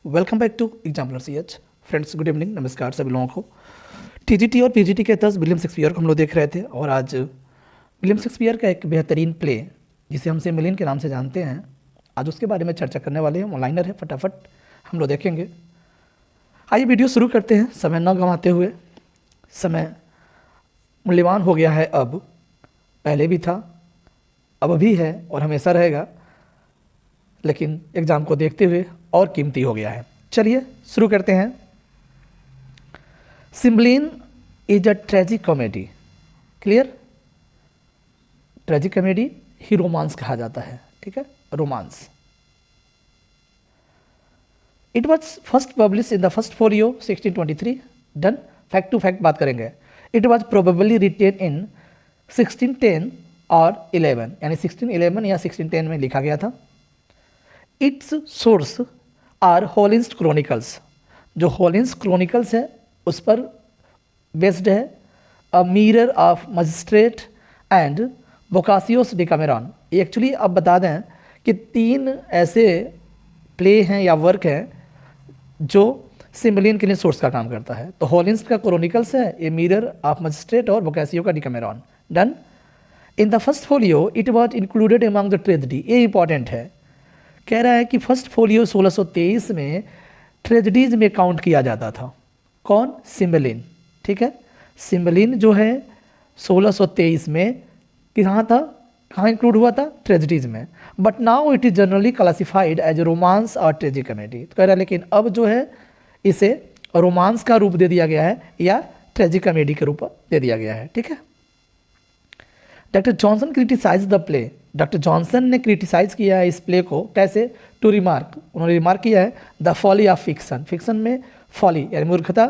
Welcome back to exemplar CH। Friends good evening, नमस्कार सभी लोगों को। TGT और PGT के तहत विलियम शेक्सपियर को हम लोग देख रहे थे और आज विलियम शेक्सपियर का एक बेहतरीन प्ले जिसे हम सिम्बलिन के नाम से जानते हैं, आज उसके बारे में चर्चा करने वाले हैं। ऑनलाइनर है, फटाफट हम लोग देखेंगे। आइए वीडियो शुरू करते हैं समय न गंवाते हुए। समय मूल्यवान हो गया है, अब पहले भी था, अब भी है और हमेशा रहेगा, लेकिन एग्ज़ाम को देखते हुए और कीमती हो गया है। चलिए शुरू करते हैं। Cymbeline is a tragic comedy. Clear? Tragic comedy ही रोमांस कहा जाता है, ठीक है, romance. It was first publish in the first folio 1623। Done. Fact to fact बात करेंगे। It was probably written in 1610 और 11, यानी 1611 या 1610 में लिखा गया था। Its source are Holinshed's chronicles. जो होलिन्स क्रॉनिकल्स है उस पर बेस्ड है। A mirror of magistrate and Boccaccio's Decameron. ये एक्चुअली अब बता दें कि 3 ऐसे प्ले हैं या वर्क हैं जो सिम्बलिन के लिए सोर्स का काम करता है। तो होलिन्स का क्रॉनिकल्स है, ए मिरर ऑफ मजिस्ट्रेट और बोकासियो का Decameron. Done. In the first folio it was included among the tragedy. ये इंपॉर्टेंट है, कह रहा है कि फर्स्ट फोलियो 1623 में ट्रेजेडीज में काउंट किया जाता था। कौन? सिम्बलिन। ठीक है, सिम्बलिन जो है 1623 में कहाँ था, कहाँ इंक्लूड हुआ था? ट्रेजेडीज में। But now it is generally classified as romance और ट्रेजिक कॉमेडी। तो कह रहा है लेकिन अब जो है इसे रोमांस का रूप दे दिया गया है या ट्रेजिक कॉमेडी के रूप दे दिया गया है। ठीक है। Doctor Johnson criticise the play. Doctor Johnson ने क्रिटिसाइज किया है इस प्ले को। कैसे? टू रिमार्क, उन्होंने रिमार्क किया है the folly of fiction. Fiction में फॉली यानी मूर्खता,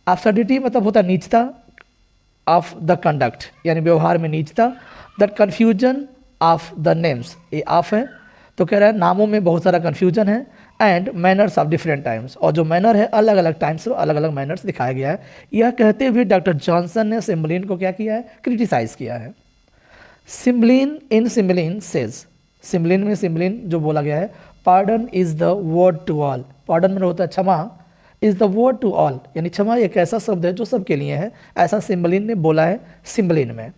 एब्सर्डिटी मतलब होता नीचता, ऑफ द कंडक्ट यानी व्यवहार में नीचता, the confusion of the names, ये ऑफ है तो कह रहा है नामों में बहुत सारा कन्फ्यूजन है, and manners of different times, और जो मैनर है अलग अलग टाइम्स में अलग अलग मैनर्स दिखाया गया है। यह कहते हुए डॉक्टर जॉनसन ने सिम्बलिन को क्या किया है? क्रिटिसाइज किया है। Cymbeline in Cymbeline says, Cymbeline में सिम्बलिन जो बोला गया है, pardon is the word to all. Pardon में होता है क्षमा, is the word to all यानी क्षमा एक ऐसा शब्द है जो सबके लिए है, ऐसा सिम्बलिन ने बोला है सिम्बलिन में।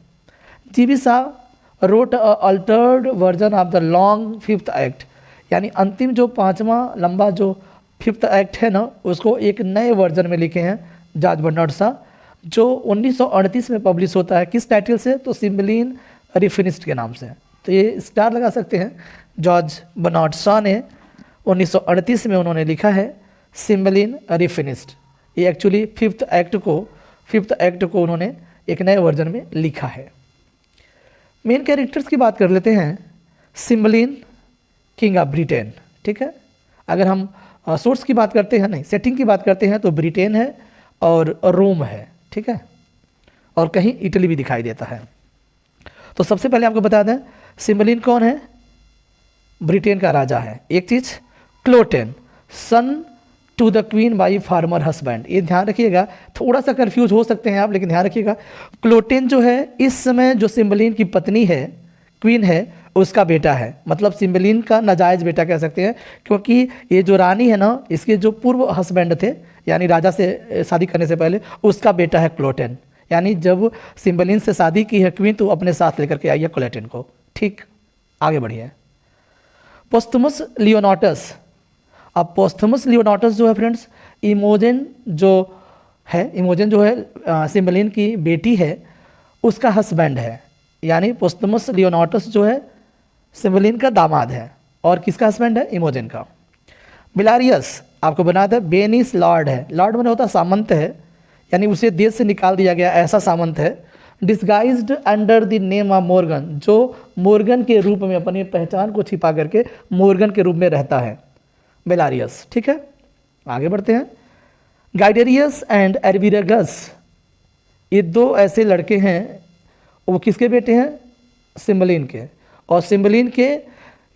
GB Shah wrote a Altered version of the long 5th act, यानी अंतिम जो 5वां लंबा जो 5th एक्ट है ना, उसको एक नए वर्जन में लिखे हैं जॉर्ज बर्नार्ड शॉ, जो 1938 में पब्लिश होता है। किस टाइटल से? तो सिम्बलिन रिफिनिश्ड के नाम से। तो ये स्टार लगा सकते हैं। जॉर्ज बर्नार्ड शॉ ने 1938 में उन्होंने लिखा है सिम्बलिन रिफिनिश्ड। ये एक्चुअली 5th एक्ट को उन्होंने एक नए वर्जन में लिखा है। मेन कैरेक्टर्स की बात कर लेते हैं। Cymbeline king of Britain. ठीक है, अगर हम सोर्स की बात करते हैं, नहीं सेटिंग की बात करते हैं, तो ब्रिटेन है और रोम है। ठीक है, और कहीं इटली भी दिखाई देता है। तो सबसे पहले आपको बता दें सिम्बलिन कौन है? ब्रिटेन का राजा है। एक चीज़, Cloten son to the queen by former husband. ये ध्यान रखिएगा, थोड़ा सा कंफ्यूज हो सकते हैं आप, लेकिन ध्यान रखिएगा क्लोटेन जो है इस समय जो सिम्बलिन की पत्नी है, क्वीन है, उसका बेटा है। मतलब सिम्बलिन का नाजायज़ बेटा कह सकते हैं, क्योंकि ये जो रानी है ना, इसके जो पूर्व हस्बैंड थे यानी राजा से शादी करने से पहले, उसका बेटा है क्लोटेन। यानी जब सिम्बलिन से शादी की है क्वीन, तो अपने साथ लेकर के आई है क्लोटेन को। ठीक, आगे बढ़िए। पोस्थुमस लियोनाटस। अब पोस्थुमस लियोनाटस जो है फ्रेंड्स, इमोजन जो है सिम्बलिन की बेटी है, उसका हस्बैंड है। यानी पोस्थुमस लियोनाटस जो है सिम्बलिन का दामाद है, और किसका हस्बैंड है? इमोजन का। बिलारियस आपको बना था बेनिस लॉर्ड है। लॉर्ड मैंने होता सामंत है, यानी उसे देश से निकाल दिया गया ऐसा सामंत है। Disguised under the name of Morgan, जो मोर्गन के रूप में अपनी पहचान को छिपा करके मोर्गन के रूप में रहता है बेलारियस। ठीक है, आगे बढ़ते हैं। गाइडेरियस एंड एरविरगस, ये 2 ऐसे लड़के हैं, वो किसके बेटे हैं? सिम्बलिन के। और सिम्बलिन के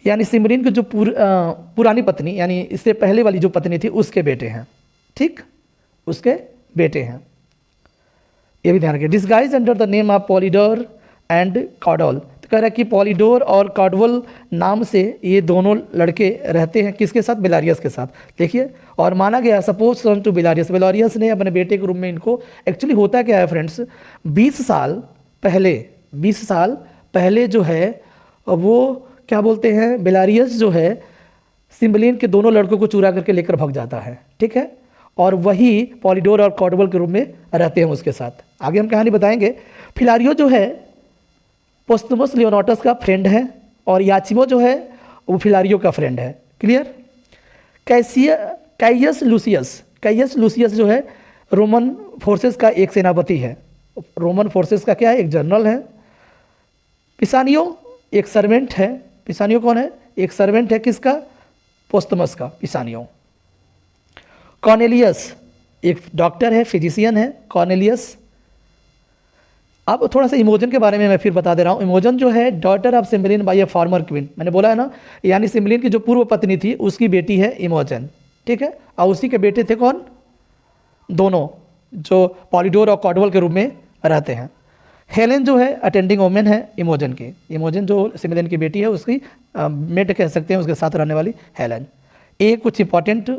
यानी सिम्बलिन की जो पुरानी पत्नी यानी इससे पहले वाली जो पत्नी थी, उसके बेटे हैं। ठीक, उसके बेटे हैं, ये भी ध्यान रखिए। Disguise under the name of Polydore and Cadwal. कह रहा है कि पॉलीडोर और कॉडवल नाम से ये दोनों लड़के रहते हैं किसके साथ, बिलारियस के साथ। देखिए, और माना गया सपोज सन टू बिलारियस, बिलारियस ने अपने बेटे के रूम में इनको, एक्चुअली होता क्या है फ्रेंड्स, 20 साल पहले जो है वो क्या बोलते हैं, बिलारियस जो है सिम्बलिन के दोनों लड़कों को चुरा करके लेकर भाग जाता है, ठीक है, और वही पॉलीडोर और कॉडवल के रूम में रहते हैं उसके साथ। आगे हम कहानी बताएंगे। फिलारियो जो है पोस्टुमस लियोनाटस का फ्रेंड है और याचिमो जो है वो फिलारियो का फ्रेंड है। क्लियर। कैयस लूसियस जो है रोमन फोर्सेस का एक सेनापति है, रोमन फोर्सेस का क्या है, एक जनरल है। पिसानियो एक सर्वेंट है। पिसानियो कौन है, एक सर्वेंट है किसका, पोस्टुमस का, पिसानियो। कॉर्नेलियस एक डॉक्टर है, फिजिशियन है कॉर्नेलियस। अब थोड़ा सा इमोजन के बारे में मैं फिर बता दे रहा हूँ। इमोजन जो है daughter of Cymbeline by a former queen, मैंने बोला है ना, यानी सिम्बलिन की जो पूर्व पत्नी थी उसकी बेटी है इमोजन, ठीक है, और उसी के बेटे थे कौन, दोनों जो पॉलीडोर और कॉडवल के रूप में रहते हैं। हेलेन जो है अटेंडिंग वोमेन है इमोजन की, इमोजन जो सिम्बलिन की बेटी है उसकी मेड कह सकते हैं, उसके साथ रहने वाली हेलेन। ये कुछ इंपॉर्टेंट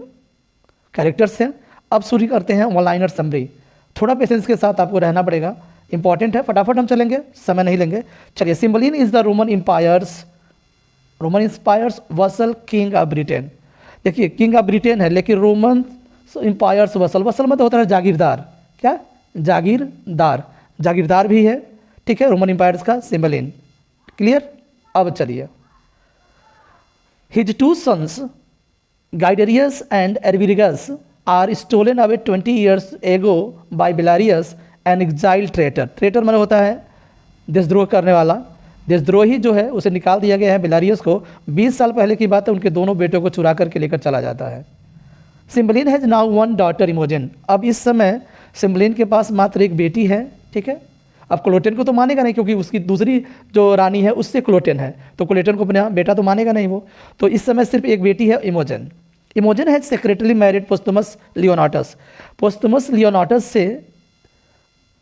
कैरेक्टर्स हैं। अब शुरू करते हैं वन लाइनर समरी। थोड़ा पेशेंस के साथ आपको रहना पड़ेगा, इंपॉर्टेंट है, फटाफट हम चलेंगे, समय नहीं लेंगे। चलिए, Cymbeline is the Roman empire's vassal king of Britain. देखिए, किंग ऑफ ब्रिटेन है लेकिन रोमन इंपायर्स वसल मतलब होता है जागीरदार, क्या, जागीरदार भी है, ठीक है, रोमन इंपायर्स का सिम्बलिन। क्लियर। अब चलिए, his 2 sons Guiderius and Arviragus are stolen away 20 years ago by Belarius an exile traitor माने होता है देशद्रोह करने वाला, देशद्रोही जो है उसे निकाल दिया गया है बिलारियस को। 20 साल पहले की बात है, उनके दोनों बेटों को चुरा करके लेकर चला जाता है। Cymbeline has now 1 daughter इमोजन। अब इस समय सिम्बलिन के पास मात्र एक बेटी है, ठीक है। अब क्लोटेन को तो मानेगा नहीं क्योंकि उसकी दूसरी जो रानी है उससे क्लोटेन है, तो क्लोटेन को अपना बेटा तो मानेगा नहीं वो, तो इस समय सिर्फ एक बेटी है इमोजन। इमोजन has secretly married पोस्टुमस लियोनाटस। पोस्टुमस लियोनाटस से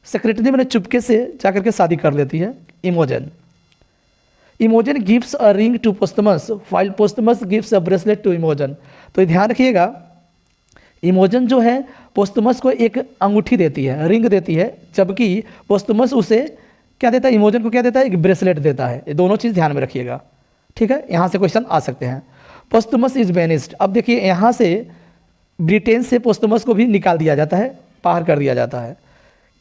सेक्रेटरी मैंने चुपके से जाकर के शादी कर लेती है Imogen. Imogen gives a ring to Posthumus while Posthumus gives a bracelet to Imogen. तो ध्यान रखिएगा, इमोजन जो है पोस्टुमस को एक अंगूठी देती है, रिंग देती है, जबकि पोस्टुमस उसे क्या देता है, इमोजन को क्या देता है, एक ब्रेसलेट देता है। ये दोनों चीज़ ध्यान में रखिएगा, ठीक है। यहाँ से क्वेश्चन आ सकते हैं। पोस्टुमस इज बेनिस्ड। अब देखिए, यहाँ से ब्रिटेन से पोस्टुमस को भी निकाल दिया जाता है, बाहर कर दिया जाता है।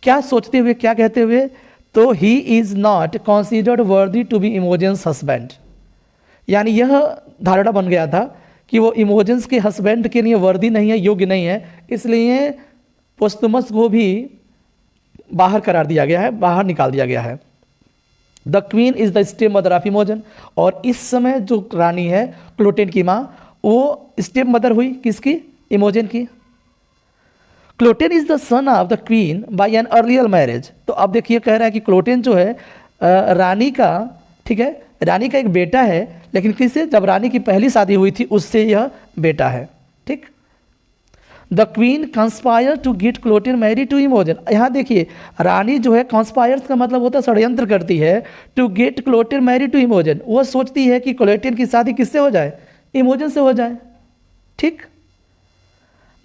क्या सोचते हुए, क्या कहते हुए, तो he is not considered worthy to be Imogen's husband. यानी यह धारणा बन गया था कि वो इमोजन्स के हस्बैंड के लिए वर्दी नहीं है, योग्य नहीं है, इसलिए पोस्टुमस को भी बाहर करार दिया गया है, बाहर निकाल दिया गया है। The queen is the step mother of Imogen. और इस समय जो रानी है क्लोटेन की माँ, वो स्टेप मदर हुई किसकी, इमोजन की। Cloten is the son of the queen by an earlier marriage. तो अब देखिए, कह रहा है कि क्लोटेन जो है रानी का, ठीक है, रानी का एक बेटा है, लेकिन किससे, जब रानी की पहली शादी हुई थी उससे यह बेटा है, ठीक। The queen conspire to get Cloten married to Imogen. यहाँ देखिए, रानी जो है कंस्पायर्स का मतलब होता है षड्यंत्र करती है, to get Cloten married to इमोजन। वो सोचती है कि क्लोटेन की शादी किससे हो जाए, इमोजन से हो जाए, ठीक।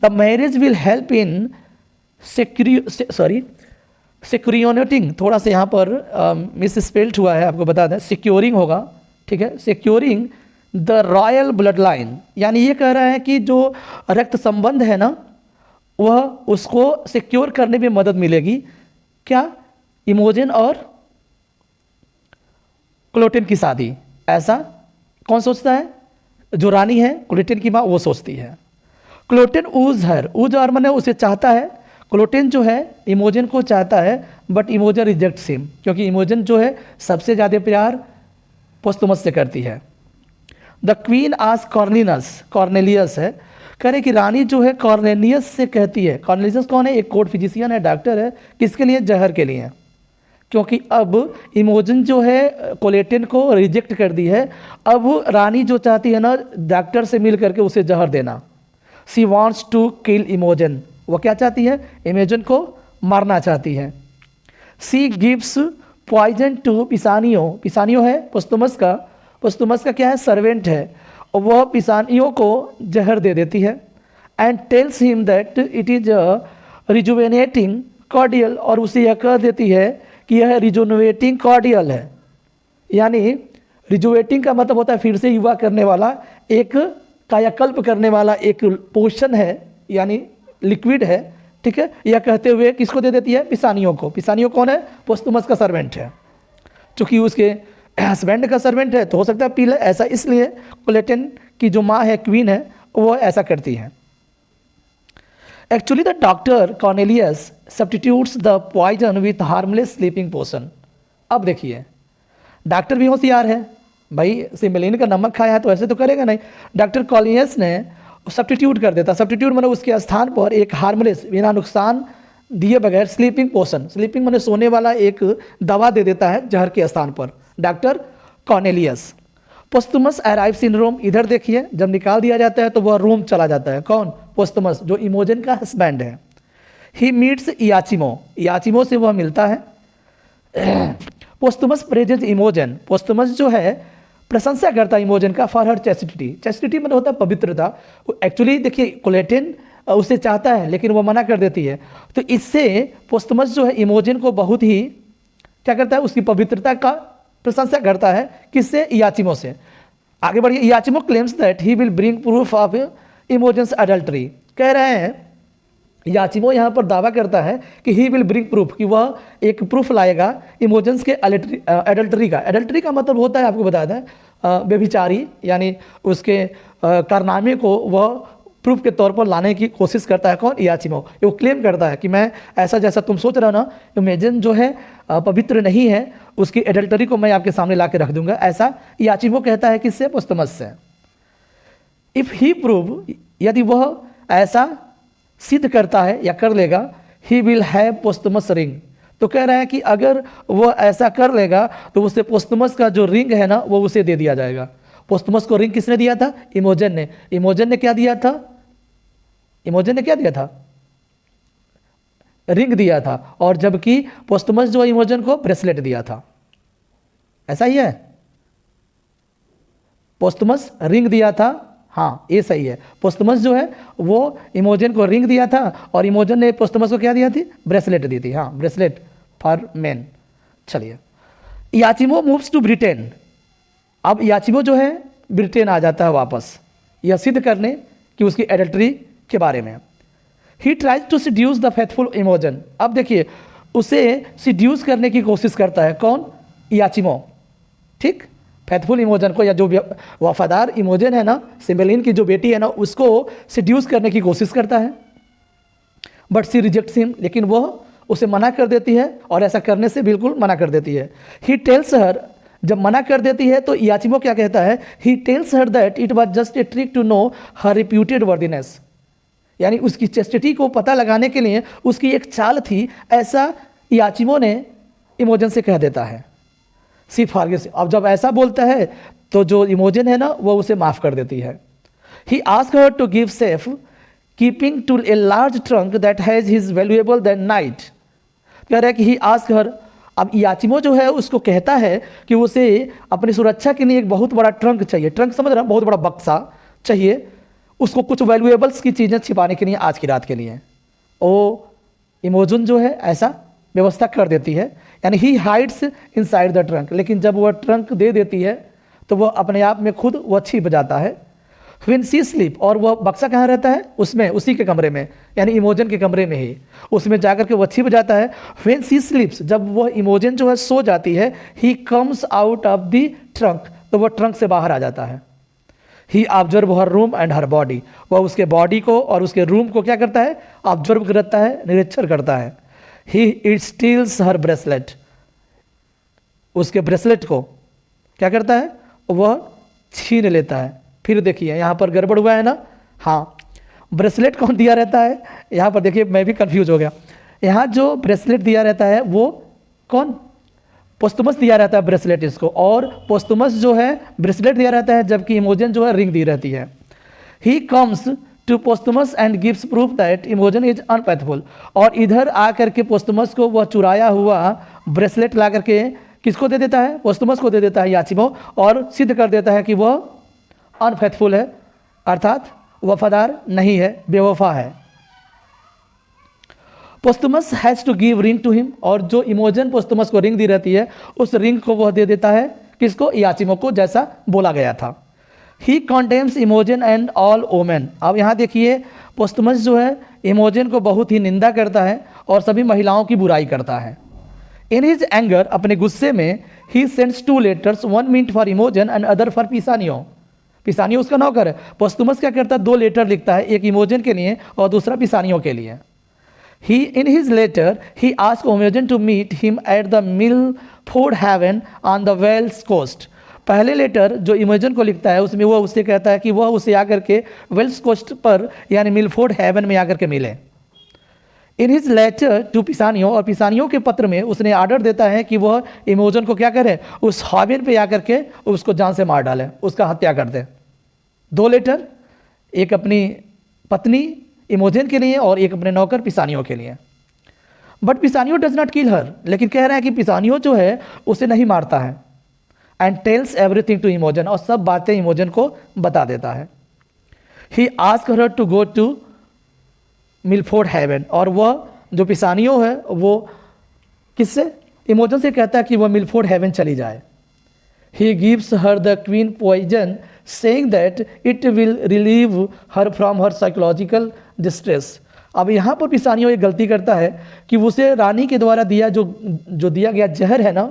The marriage will help in securing, थोड़ा सा यहाँ पर मिस स्पेल्ड हुआ है, आपको बता दें, सिक्योरिंग होगा, ठीक है, securing the royal blood line. यानी ये कह रहा है कि जो रक्त संबंध है ना, वह उसको सिक्योर करने में मदद मिलेगी, क्या, इमोजन और क्लोटेन की शादी। ऐसा कौन सोचता है, जो रानी है क्लोटेन की माँ, वो सोचती है। क्लोटेन ऊज हर, ऊज और मैंने उसे चाहता है, क्लोटेन जो है इमोजन को चाहता है, बट इमोजन रिजेक्ट्स हिम, क्योंकि इमोजन जो है सबसे ज़्यादा प्यार पोस्टुमस से करती है। द क्वीन आज कॉर्नेलियस है, कह रहे कि रानी जो है कॉर्नेलियस से कहती है, कॉर्नेलियस कौन है, एक कोर्ट फिजिशियन है, डॉक्टर है, किसके लिए, जहर के लिए, क्योंकि अब इमोजन जो है क्लोटेन को रिजेक्ट कर दी है। अब रानी जो चाहती है ना, डॉक्टर से मिल करके उसे जहर देना। सी वॉन्ट्स टू किल इमोजन, वो क्या चाहती है, इमोजन को मारना चाहती है। सी गिव्स पॉइजन टू पिसानियो, पिसानियो है पोस्तुमस का क्या है, सर्वेंट है, और वह पिसानियो को जहर दे देती है। And tells him that it is rejuvenating cordial, और उसे यह कह देती है कि यह रिजुवेटिंग कॉर्डियल है। यानी रिजुवेटिंग का मतलब होता है फिर से युवा करने वाला, एक कायाकल्प करने वाला एक पोषण है, यानी लिक्विड है, ठीक है। यह कहते हुए किसको दे देती है, पिसानियो को। पिसानियो कौन है, पोस्तुमस का सर्वेंट है। चूँकि उसके हस्बैंड का सर्वेंट है तो हो सकता है पी ले, ऐसा इसलिए कोलेटन की जो माँ है, क्वीन है, वो ऐसा करती है। Actually the doctor Cornelius substitutes the poison with harmless sleeping potion. अब देखिए डॉक्टर भी होशियार है भाई, सिम्बेलिन का नमक खाया है तो ऐसे तो करेगा नहीं। डॉक्टर कॉर्नेलियस ने सब्स्टिट्यूट कर देता, सब्स्टिट्यूट मैंने उसके स्थान पर एक हार्मलेस, बिना नुकसान दिए बगैर स्लीपिंग पोशन, स्लीपिंग मैंने सोने वाला एक दवा दे देता है जहर के स्थान पर डॉक्टर कॉर्नेलियस। पोस्तुमस अराइव्स इन रोम, इधर देखिए जब निकाल दिया जाता है तो वह रोम चला जाता है। कौन, पोस्तुमस, जो इमोजन का हस्बैंड है। ही मीट्स इयाचिमो, इयाचिमो से वह मिलता है। पोस्तुमस प्रेजेंट इमोजन, पोस्तुमस जो है प्रशंसा करता है इमोजन का फॉर हर चैस्टिटी, चैस्टिटी मतलब होता है पवित्रता। एक्चुअली देखिए कोलेटिन उसे चाहता है लेकिन वो मना कर देती है, तो इससे पोस्तुमस जो है इमोजन को बहुत ही क्या करता है, उसकी पवित्रता का प्रशंसा करता है। किससे, इयाचिमो से। आगे बढ़िए, Iachimo claims that he will bring proof of Imogen's adultery, कह रहे हैं याचिमो यहाँ पर दावा करता है कि ही विल ब्रिंग प्रूफ, कि वह एक प्रूफ लाएगा इमोजन्स के एडल्ट्री का। एडल्ट्री का मतलब होता है, आपको बता दें, व्यभिचारी, यानी उसके कारनामे को वह प्रूफ के तौर पर लाने की कोशिश करता है। कौन, याचिमो। वो क्लेम करता है कि मैं ऐसा जैसा तुम सोच रहे हो ना, इमोजन जो है पवित्र नहीं है, उसकी एडल्टरी को मैं आपके सामने ला के रख दूंगा, ऐसा याचिमो कहता है। किससे, पोस्तुमस से। इफ़ ही प्रूव, यदि वह ऐसा सिद्ध करता है या कर लेगा, ही विल हैव पोस्तुमस रिंग, तो कह रहा है कि अगर वह ऐसा कर लेगा तो उसे पोस्तुमस का जो रिंग है ना वो उसे दे दिया जाएगा। पोस्तुमस को रिंग किसने दिया था, इमोजन ने। इमोजन ने क्या दिया था, इमोजन ने क्या दिया था, रिंग दिया था, और जबकि पोस्तुमस जो इमोजन को ब्रेसलेट दिया था। ऐसा ही है, पोस्तुमस रिंग दिया था, हाँ ये सही है। पोस्तुमस जो है वो इमोजन को रिंग दिया था और इमोजन ने पोस्तुमस को क्या दिया थी, ब्रेसलेट दी थी। हाँ, ब्रेसलेट फॉर मेन। चलिए, याचिमो मूव्स टू ब्रिटेन। अब याचिमो जो है ब्रिटेन आ जाता है वापस, यह सिद्ध करने कि उसकी एडल्ट्री के बारे में। He tries to seduce the faithful Imogen. अब देखिए उसे सिड्यूस करने की कोशिश करता है। कौन, याचिमो, ठीक। फेथफुल इमोजन को, या जो वफादार इमोजन है ना, सिम्बेलिन की जो बेटी है ना, उसको सिड्यूस करने की कोशिश करता है। बट सी रिजेक्ट्स हिम, लेकिन वह उसे मना कर देती है, और ऐसा करने से बिल्कुल मना कर देती है। ही टेल्स हर, जब मना कर देती है तो याचिमो क्या कहता है, he tells her that it was just a trick to know her reputed worthiness, यानी उसकी चेस्टिटी को पता लगाने के लिए उसकी एक चाल थी, ऐसा याचिमो ने इमोजन से कह देता है। सी फॉरगिव्स, अब जब ऐसा बोलता है तो जो इमोजन है ना वो उसे माफ़ कर देती है। He ask her to give safe keeping to a large trunk that has his valuable that night. कह रहा है कि ही आस्क हर, अब याचिमो जो है उसको कहता है कि उसे अपनी सुरक्षा के लिए एक बहुत बड़ा ट्रंक चाहिए। ट्रंक समझ रहा, बहुत बड़ा बक्सा चाहिए उसको, कुछ वैल्यूएबल्स की चीज़ें छिपाने के लिए आज की रात के लिए। ओ इमोजन जो है ऐसा व्यवस्था कर देती है, यानी ही हाइड्स इनसाइड द ट्रंक। लेकिन जब वह ट्रंक दे देती है तो वह अपने आप में खुद वह छिप जाता है। व्हेन सी स्लीप, और वह बक्सा कहाँ रहता है, उसमें, उसी के कमरे में, यानी इमोजन के कमरे में ही, उसमें जाकर के वह छिप जाता है। व्हेन सी स्लीप्स, जब वह इमोजन जो है सो जाती है, he comes out of the trunk, तो वह ट्रंक से बाहर आ जाता है। He observe her room and her body, वह उसके बॉडी को और उसके रूम को क्या करता है, ऑब्जर्व करता है, निरीक्षण करता है। ही इट स्टील्स हर ब्रेसलेट, उसके ब्रेसलेट को क्या करता है, वह छीन लेता है। फिर देखिए यहाँ पर गड़बड़ हुआ है ना, हाँ, ब्रेसलेट कौन दिया रहता है, यहाँ पर देखिए मैं भी कंफ्यूज हो गया। यहाँ जो ब्रेसलेट दिया रहता है वो कौन, पोस्तुमस दिया रहता है ब्रेसलेट इसको, और पोस्तुमस जो है ब्रेसलेट दिया रहता है, जबकि इमोजन जो है रिंग दी रहती है। He comes to Posthumus and gives proof that Imogen is unfaithful, और इधर आकर के पोस्तुमस को वह चुराया हुआ ब्रेसलेट ला करके किसको दे देता है, पोस्टुमस को दे देता है याचिमो, और सिद्ध कर देता है कि वह अनफेथफुल है, अर्थात वफादार नहीं है, बेवफा है। Posthumus has to give ring to him, और जो इमोजन पोस्टुमस को रिंग दी रहती है उस रिंग को वह दे देता है किसको, याचिमो को, जैसा बोला गया था। ही कॉन्डेम्स इमोजन एंड ऑल वोमेन। अब यहाँ देखिए पोस्टुमस जो है इमोजन को बहुत ही निंदा करता है और सभी महिलाओं की बुराई करता है। इन हिज एंगर, अपने गुस्से में, he sends 2 letters, 1 meant for Imogen and other for Pisanio. Pisanio उसका नौकर है। पोस्टुमस क्या करता है, 2 लेटर लिखता है, एक इमोजन के लिए और दूसरा पिसानियो के लिए। In his letter, he asked Imogen to meet him at the Milford Haven on the Wales coast. पहले लेटर जो इमोजन को लिखता है उसमें वह उससे कहता है कि वह उसे आकर के वेल्स कोस्ट पर यानी मिलफोर्ड हेवन में आकर के मिले। इन हिज लेटर टू पिसानियो, और पिसानियो के पत्र में उसने आर्डर देता है कि वह इमोजन को क्या करे, उस हेवन पे आकर के उसको जान से मार डाले, उसका हत्या कर दे। 2 लेटर, एक अपनी पत्नी इमोजन के लिए और एक अपने नौकर पिसानियो के लिए। बट पिसानियो डज नॉट किल हर, लेकिन कह रहा है कि पिसानियो जो है उसे नहीं मारता है। And tells everything to Imogen, और सब बातें इमोजन को बता देता है। He ask her to go to Milford Haven, और वह जो पिसानियो है वो किससे, इमोजन से कहता है कि वह मिलफोर्ड हेवन चली जाए। He gives her the queen poison saying that it will relieve her from her psychological distress। अब यहाँ पर पिसानियो एक गलती करता है कि उसे रानी के द्वारा दिया जो दिया गया जहर है ना,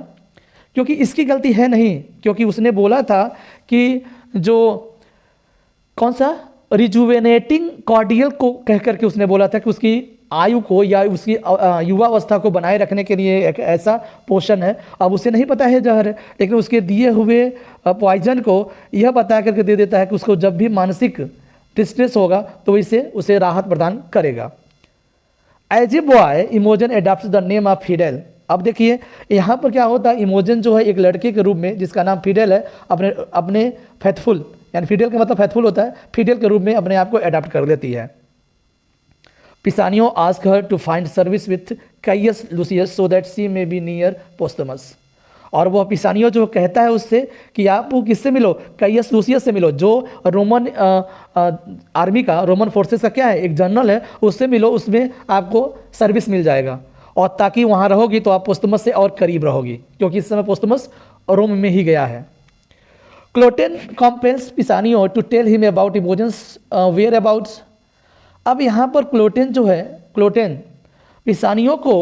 क्योंकि इसकी गलती है नहीं, क्योंकि उसने बोला था कि जो कौन सा रिजुवेनेटिंग कॉर्डियल को कह करके उसने बोला था कि उसकी आयु को या उसकी युवावस्था को बनाए रखने के लिए एक ऐसा पोषण है। अब उसे नहीं पता है जहर है, लेकिन उसके दिए हुए पॉइजन को यह बता करके दे देता है कि उसको जब भी मानसिक डिस्ट्रेस होगा तो उसे राहत प्रदान करेगा। As a boy Imogen adopts the name of Fidele. अब देखिए यहाँ पर क्या होता है, इमोजन जो है एक लड़के के रूप में जिसका नाम फिडेल है अपने फेथफुल, यानी फिडेल का मतलब फेथफुल होता है, फिडेल के रूप में अपने आप को एडॉप्ट कर लेती है। Pisanio ask her to find service with Caius Lucius so that she may be near Posthumus, और वह पिसानियो जो कहता है उससे कि आप किससे मिलो, काइयस लूसियस से मिलो, जो रोमन आर्मी का, रोमन फोर्सेस का क्या है, एक जनरल है, उससे मिलो, उसमें आपको सर्विस मिल जाएगा, और ताकि वहाँ रहोगी तो आप पोस्टमस से और करीब रहोगी, क्योंकि इस समय पोस्टमस रोम में ही गया है। Cloten compels Pisanio to tell him about Imogen's whereabouts. अब यहाँ पर क्लोटेन पिसानियो को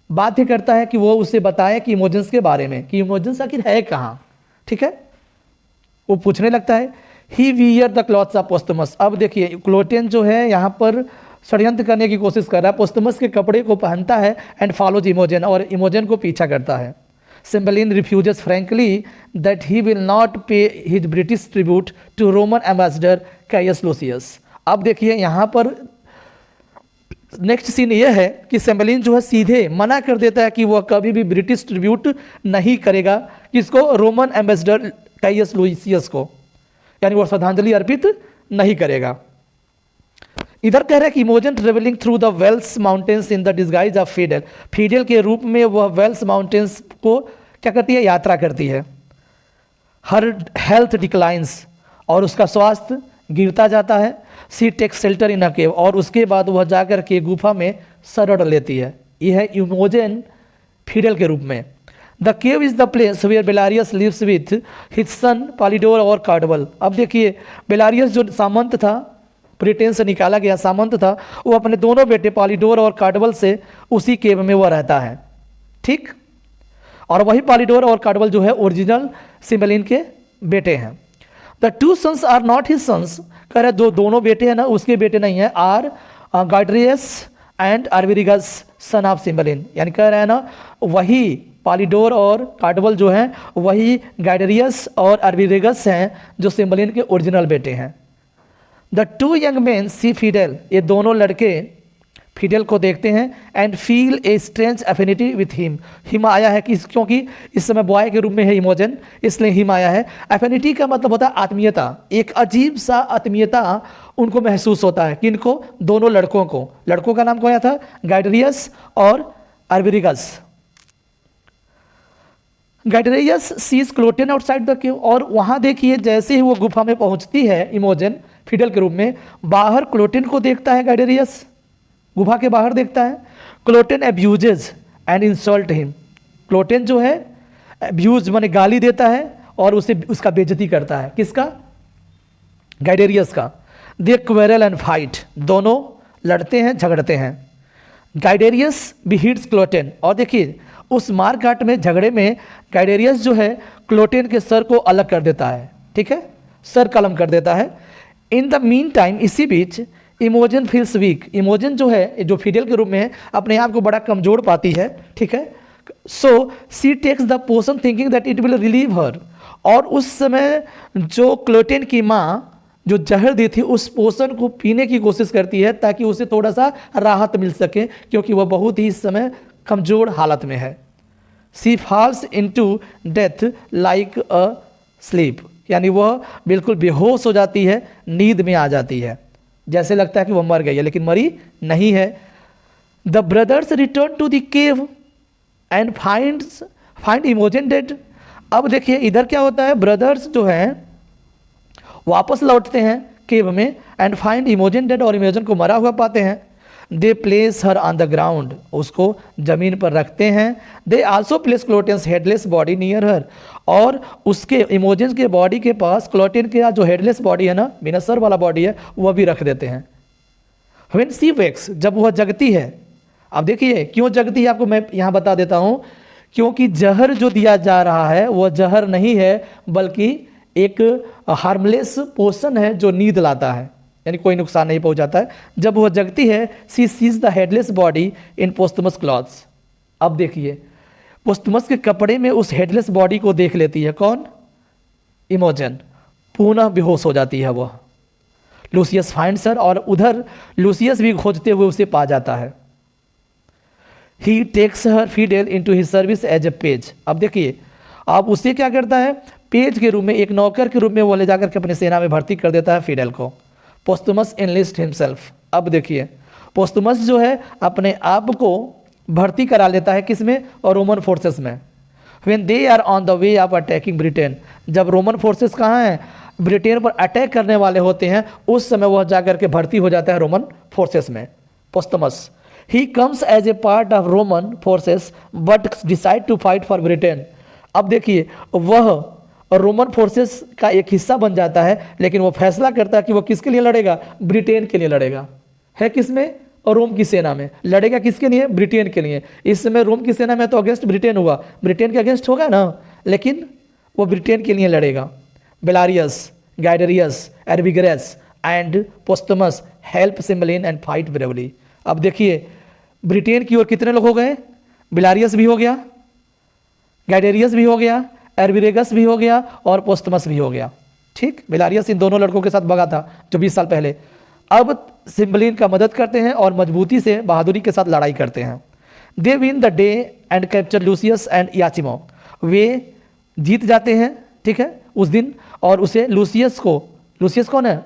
बाध्य करता है कि वो उसे बताए कि इमोजन्स के बारे में, कि इमोजन्स आखिर है कहाँ, ठीक है। वो पूछने लगता है ही वियर द क्लॉथ्स ऑफ पोस्टमस। अब देखिए क्लोटेन जो है यहाँ पर षड्यंत्र करने की कोशिश कर रहा है, पोस्टमस के कपड़े को पहनता है एंड फॉलोज इमोजन, और इमोजन को पीछा करता है। Cymbeline refuses frankly that he will not pay his British tribute to Roman ambassador Caius Lucius. अब देखिए यहाँ पर नेक्स्ट सीन ये है कि सिम्बलिन जो है सीधे मना कर देता है कि वह कभी भी ब्रिटिश ट्रिब्यूट नहीं करेगा, किसको, रोमन एम्बेसडर काइयस लूसियस को, यानी वह श्रद्धांजलि अर्पित नहीं करेगा। इधर कह रहा है कि Imogen travelling through the Wales mountains in the disguise of Fidele, Fidele के रूप में वह वेल्स माउंटेन्स को क्या करती है, यात्रा करती है। हर हेल्थ डिक्लाइंस, और उसका स्वास्थ्य गिरता जाता है। सी टेक शेल्टर इन अ केव, और उसके बाद वह जाकर के गुफा में शरण लेती है। यह है इमोजन फिडेल के रूप में। The cave is the place where Belarius lives with his son Polydore और कार्डवल। अब देखिए बेलारियस जो सामंत था, ब्रिटेन से निकाला गया सामंत था, वो अपने दोनों बेटे पॉलिडोर और कार्डवल से उसी केव में वह रहता है, ठीक। और वही पॉलिडोर और कार्डवल जो है ओरिजिनल सिम्बलिन के बेटे हैं। The two sons are not his sons, कह रहे जो दोनों बेटे हैं ना उसके बेटे नहीं है, are Guiderius and Arviragus son of Cymbeline, यानी कह रहे हैं ना वही पॉलिडोर और कार्डवल जो हैं वही गाइडरियस और आर्विरिगस हैं जो सिम्बलिन के ओरिजिनल बेटे हैं। The two young man see Fidele, ये दोनों लड़के फिडेल को देखते हैं and feel a strange affinity with him. Him आया है कि क्योंकि इस समय बॉय के रूप में है इमोजन, इसलिए हिम आया है। एफिनिटी का मतलब होता है आत्मीयता, एक अजीब सा आत्मीयता उनको महसूस होता है। किनको, दोनों लड़कों को। लड़कों का नाम क्या था, गाइडरियस और आर्विरिगस। गाइडेरियस सीज क्लोटेन आउटसाइड द केव, और वहाँ देखिए जैसे ही वो गुफा में पहुँचती है इमोजन फिडल के रूप में, बाहर क्लोटेन को देखता है गाइडेरियस, गुफा के बाहर देखता है। क्लोटेन अब्यूजेज एंड इंसल्ट हिम, क्लोटेन जो है अब्यूज माने गाली देता है और उसे उसका बेइज्जती करता है, किसका? गाइडेरियस का। दे क्वेरल एंड फाइट, दोनों लड़ते हैं झगड़ते हैं। गाइडेरियस भी हिट्स क्लोटेन, और देखिए उस मारकाट में झगड़े में गाइडेरियस जो है क्लोटेन के सर को अलग कर देता है, ठीक है, सर कलम कर देता है। इन द मीन टाइम, इसी बीच इमोजन फील्स वीक, इमोजन जो है जो फिडल के रूप में है अपने आप को बड़ा कमजोर पाती है, ठीक है। So she takes the potion thinking that it will relieve her, और उस समय जो क्लोटेन की माँ जो जहर दी थी उस पोषण को पीने की कोशिश करती है ताकि उसे थोड़ा सा राहत मिल सके, क्योंकि वह बहुत ही इस समय कमज़ोर हालत में है। She falls into death like a sleep, यानी वह बिल्कुल बेहोश हो जाती है, नींद में आ जाती है, जैसे लगता है कि वह मर गई है लेकिन मरी नहीं है। The brothers return to the cave and find Imogen dead. अब देखिए इधर क्या होता है, ब्रदर्स जो हैं वापस लौटते हैं केव में एंड फाइंड इमोजन डेड, और इमोजन को मरा हुआ पाते हैं। They place her on the ground, उसको जमीन पर रखते हैं। They also place Cloten's headless body near her, और उसके इमोजन के बॉडी के पास क्लोटेन के जो हेडलेस बॉडी है ना, बिना सर वाला बॉडी है, वह भी रख देते हैं। व्हेन सी वेक्स, जब वह जगती है, अब देखिए क्यों जगती है आपको मैं यहाँ बता देता हूँ, क्योंकि जहर जो दिया जा रहा है वह जहर नहीं है बल्कि एक हार्मलेस पोषण है जो नींद लाता है, यानी कोई नुकसान नहीं पहुंचाता है। जब वह जगती है, she sees the headless body in Posthumus clothes. अब देखिए पोस्टमस के कपड़े में उस हेडलेस बॉडी को देख लेती है, कौन? इमोजन। पुनः बेहोश हो जाती है वह। लूसियस फाइंड्स हर, और उधर लूसियस भी खोजते हुए उसे पा जाता है। He takes her Fidele into his service as a page. अब देखिए आप उसे क्या करता है, पेज के रूप में, एक नौकर के रूप में वो ले जाकर के अपनी सेना में भर्ती कर देता है फिडेल को। पोस्टमस एनलिस्ट हिमसेल्फ। अब देखिए पोस्टमस जो है अपने आप को भर्ती करा लेता है किसमें? और रोमन फोर्सेस में। When they are on the way of attacking Britain, जब रोमन फोर्सेस कहाँ हैं? ब्रिटेन पर अटैक करने वाले होते हैं, उस समय वह जाकर के भर्ती हो जाता है रोमन फोर्सेस में। Posthumus he comes as a part of Roman forces but decide to fight for Britain. अब देखिए वह रोमन फोर्सेस का एक हिस्सा बन जाता है, लेकिन वो फैसला करता है कि वो किसके लिए लड़ेगा? ब्रिटेन के लिए लड़ेगा। है किसमें? और रोम की सेना में। लड़ेगा किसके लिए? ब्रिटेन के लिए। इस समय रोम की सेना में तो अगेंस्ट ब्रिटेन हुआ, ब्रिटेन के अगेंस्ट होगा ना, लेकिन वो ब्रिटेन के लिए लड़ेगा। Belarius, Guiderius, Arviragus and Posthumus help Cymbeline and fight bravely. अब देखिए ब्रिटेन की ओर कितने लोग हो गए? बेलारियस भी हो गया, गाइडेरियस भी हो गया, एरबिगरेस भी हो गया और पोस्टमस भी हो गया। ठीक, बेलारियस इन दोनों लड़कों के साथ भगा था जो 20 साल पहले। अब सिम्बलिन का मदद करते हैं और मजबूती से बहादुरी के साथ लड़ाई करते हैं। They win the day and capture Lucius and Iachimo. वे जीत जाते हैं, ठीक है, उस दिन, और उसे लूसियस कौन है?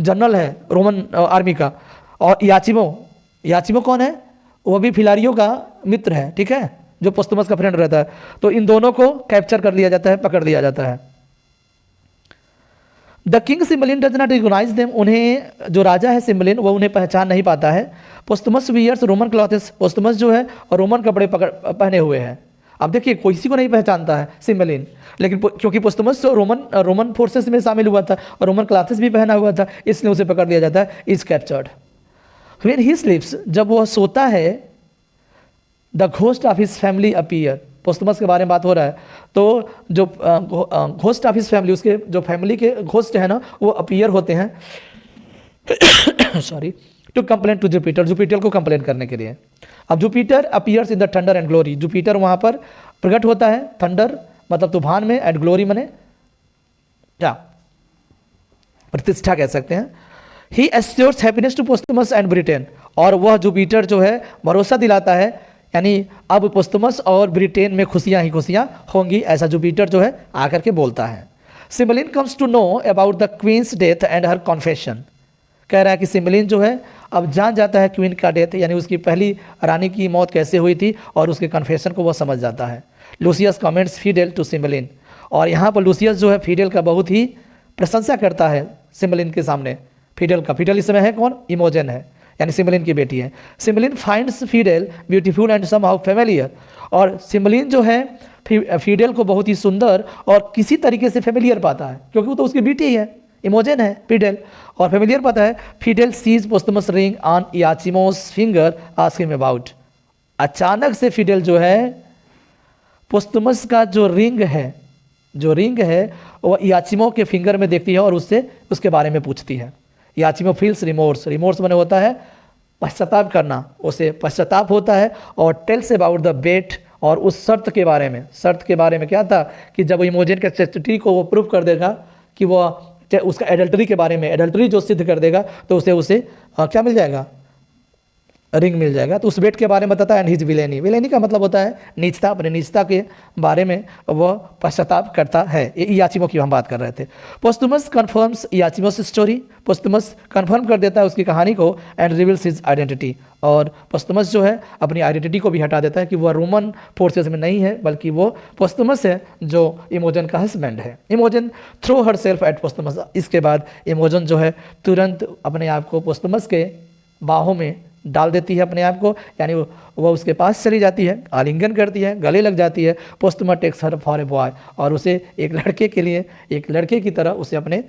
जनरल है रोमन आर्मी का। और याचिमो कौन है? वो भी फिलारियो का मित्र है, ठीक है, जो पोस्टमस का फ्रेंड रहता है। तो इन दोनों को कैप्चर कर लिया जाता है, पकड़ लिया जाता है। The king Cymbeline does not recognise them. उन्हें जो राजा है सिम्बलिन वो उन्हें पहचान नहीं पाता है। पोस्टमस वियर्स रोमन क्लॉथ्स। पोस्टमस जो है और रोमन कपड़े पहने हुए हैं। अब देखिए कोई किसी को नहीं पहचानता है सिम्बलिन, लेकिन क्योंकि पोस्टमस तो रोमन फोर्सेस में शामिल हुआ था और रोमन क्लॉथ्स भी पहना हुआ था, इसलिए उसे पकड़ लिया जाता है। Is captured. When he sleeps, जब वह सोता है, the ghost of his family appear. Posthumus के बारे में बात हो रहा है, तो जो घोस्ट ऑफ हिज फैमिली, उसके जो फैमिली के घोस्ट है ना, वो अपीयर होते हैं sorry, to complain to Jupiter, Jupiter को कंप्लेन करने के लिए। अब Jupiter appears in the thunder and glory. Jupiter वहाँ पर प्रकट होता है, थंडर मतलब तूफान में, एंड ग्लोरी मने क्या? प्रतिष्ठा कह सकते हैं। ही एस्योर्स हैप्पीनेस टू पोस्टमस एंड ब्रिटेन। और वह जुपिटर जो है भरोसा दिलाता है, यानी अब पोस्टमस और ब्रिटेन में खुशियां ही खुशियां होंगी, ऐसा जुपिटर जो है आकर के बोलता है। Cymbeline comes to know about the queen's death and her confession. कह रहा है कि सिम्बलिन जो है अब जान जाता है क्वीन का डेथ, यानी उसकी पहली रानी की मौत कैसे हुई थी, और उसके कन्फेशन को वह समझ जाता है। Lucius comments Fidele to Cymbeline, और यहाँ पर लूसियस जो है फिडेल का बहुत ही प्रशंसा करता है सिम्बलिन के सामने। फिडेल का, फिडेल इस समय है कौन, इमोजन है, यानी सिम्बलिन की बेटी है। Cymbeline finds Fidel beautiful and somehow familiar, और सिम्बलिन जो है फिडेल को बहुत ही सुंदर और किसी तरीके से फेमिलियर पाता है, क्योंकि वो तो उसकी बेटी है, इमोजन है फिडेल, और फेमिलियर पाता है। Fidele sees Posthumus ring on Iachimo's finger ask him about, अचानक से फिडेल जो है पोस्टमस का जो रिंग है वो याचिमो के फिंगर में देखती है और उससे उसके बारे में पूछती है। याचिमो फील्स रिमोर्स, रिमोर्स माने होता है पश्चाताप करना, उसे पश्चाताप होता है, और टेल्स अबाउट द बेट, और उस शर्त के बारे में क्या था कि जब इमोजन के चेस्टिटी को वो प्रूव कर देगा कि वो उसका एडल्टरी के बारे में, एडल्टरी जो सिद्ध कर देगा तो उसे क्या मिल जाएगा, रिंग मिल जाएगा। तो उस बेट के बारे में बताता है। एंड हिज विलेनी, विलेनी का मतलब होता है नीचता, अपने नीचता के बारे में वह पश्चाताप करता है। ये याचिमो की हम बात कर रहे थे। पोस्टुमस कन्फर्म्स याचिमोस स्टोरी, पोस्टुमस कन्फर्म कर देता है उसकी कहानी को। एंड रिवील्स हिज आइडेंटिटी, और पोस्टुमस जो है अपनी आइडेंटिटी को भी हटा देता है कि वह रोमन फोर्सेस में नहीं है, बल्कि वो पोस्टुमस है जो इमोजन का हस्बैंड है। इमोजन थ्रो हर सेल्फ एट पोस्टुमस, इसके बाद इमोजन जो है तुरंत अपने आप को पोस्टुमस के बाहों में डाल देती है अपने आप को, यानी वह उसके पास चली जाती है, आलिंगन करती है, गले लग जाती है। Posthumus takes her for a boy, और उसे एक लड़के की तरह उसे अपने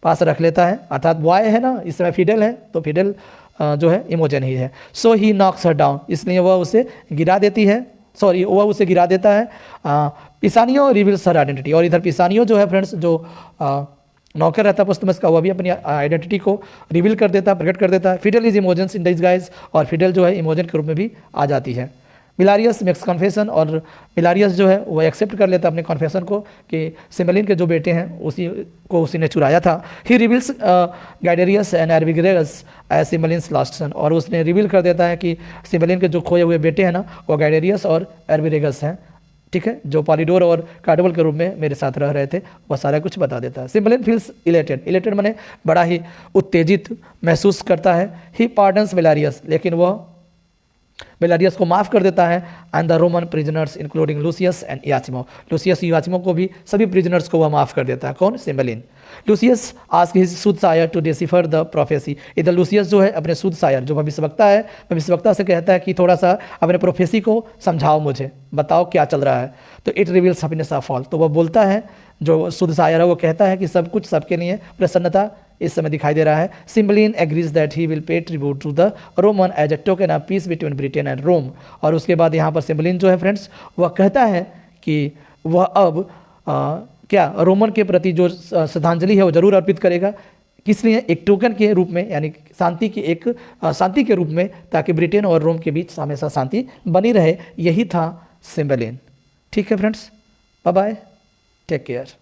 पास रख लेता है, अर्थात बॉय है ना, इस समय फिडेल है तो फिडेल जो है इमोजन ही है। सो ही नॉक्स हर डाउन, इसलिए वह उसे गिरा देता है। पिसानियो रिवील्स हर आइडेंटिटी, और इधर पिसानियो जो है फ्रेंड्स, जो नौकर रहता है पोस्टुमस का, वह भी अपनी आइडेंटिटी को रिवील कर देता है, प्रकट कर देता है। फिडेल इज इमोजन्स इन डिसगाइज, और फिडेल जो है इमोजन के रूप में भी आ जाती है। मिलारियस मेक्स कन्फेशन, और मिलारियस जो है वो एक्सेप्ट कर लेता है अपने कन्फेशन को कि सिम्बलिन के जो बेटे हैं उसी ने चुराया था। He reveals Guiderius and Arviragus as Cymbeline's last son, और उसने रिवील कर देता है कि सिम्बलिन के जो खोए हुए बेटे हैं ना, वो गाइडेरियस और एर्विग्रेगस हैं, ठीक है, जो पॉलीडोर और कार्डवल के रूप में मेरे साथ रह रहे थे। वह सारा कुछ बता देता है। सिम्बलिन फील्स इलेटेड माने बड़ा ही उत्तेजित महसूस करता है। ही पार्डन्स बेलारियस, लेकिन वह बेलारियस को माफ़ कर देता है। And the Roman prisoners including Lucius and Iachimo, Lucius Iachimo को भी, सभी प्रिजनर्स को वह माफ़ कर देता है। कौन, Cymbeline. Lucius asks his soothsayer to decipher the prophecy, इधर लूसियस जो है अपने सूदसायर जो भविष्यवक्ता से कहता है कि थोड़ा सा अपने प्रोफेसी को समझाओ, मुझे बताओ क्या चल रहा है। तो it reveals happiness of all, तो वह बोलता है, जो सूदसायर है वो कहता है कि सब कुछ सबके लिए प्रसन्नता इस समय दिखाई दे रहा है। Cymbeline agrees that he will pay tribute to the Roman as a token of peace between Britain and Rome, और उसके बाद यहाँ पर सिम्बलिन जो है फ्रेंड्स वह कहता है कि वह अब रोमन के प्रति जो श्रद्धांजलि है वो जरूर अर्पित करेगा। किस लिए, एक टोकन के रूप में, यानी शांति के रूप में, ताकि ब्रिटेन और रोम के बीच हमेशा शांति बनी रहे। यही था सिम्बलिन। ठीक है friends, bye bye, take care.